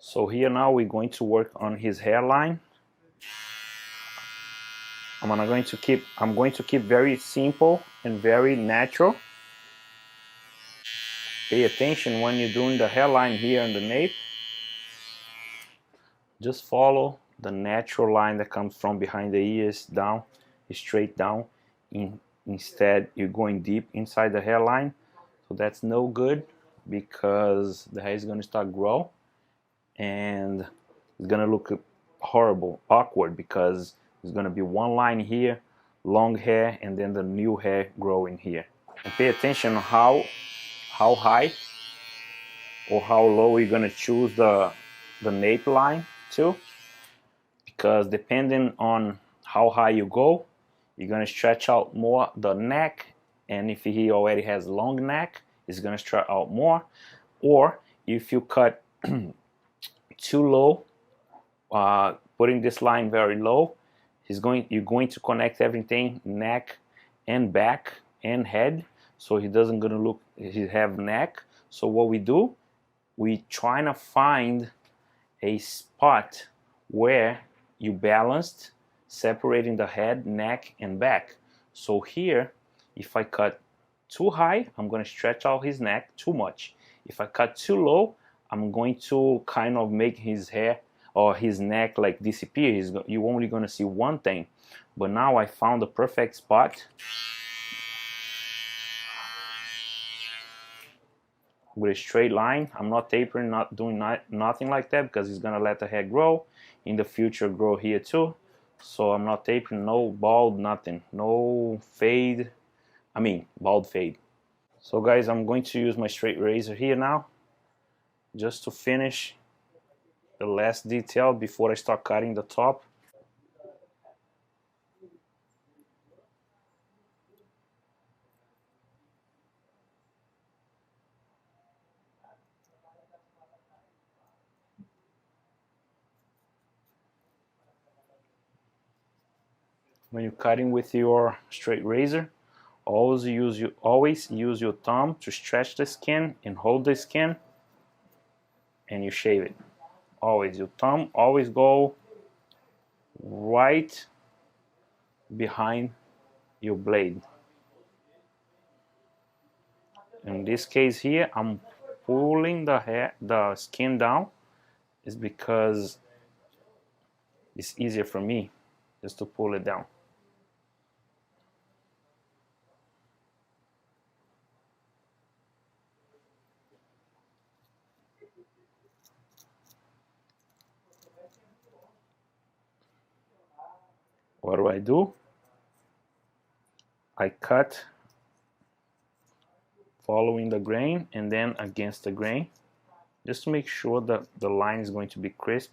So here now we're going to work on his hairline. I'm going to keep very simple and very natural. Pay attention when you're doing the hairline here on the nape. Just follow the natural line that comes from behind the ears down, straight down. Instead, you're going deep inside the hairline. So that's no good, because the hair is going to start grow and it's going to look horrible, awkward, because there's going to be one line here, long hair, and then the new hair growing here. And pay attention on how high or how low you're going to choose the nape line too, because depending on how high you go, you're going to stretch out more the neck, and if he already has long neck, it's going to stretch out more. Or if you cut too low, putting this line very low, you're going to connect everything, neck and back and head, so he doesn't gonna look, he have neck. So what we do, we trying to find a spot where you balanced, separating the head, neck and back. So here, if I cut too high, I'm going to stretch out his neck too much. If I cut too low, I'm going to kind of make his hair or his neck like disappear. You're only going to see one thing. But now I found the perfect spot with a straight line. I'm not tapering, not doing nothing like that, because he's going to let the hair grow. In the future, grow here too. So I'm not tapering, no bald, nothing. No fade. I mean, bald fade. So guys, I'm going to use my straight razor here now, just to finish the last detail before I start cutting the top. When you're cutting with your straight razor, always use your thumb to stretch the skin and hold the skin, and you shave it. Always, your thumb always go right behind your blade. In this case here, I'm pulling the skin down, is because it's easier for me just to pull it down. What do? I cut following the grain and then against the grain, just to make sure that the line is going to be crisp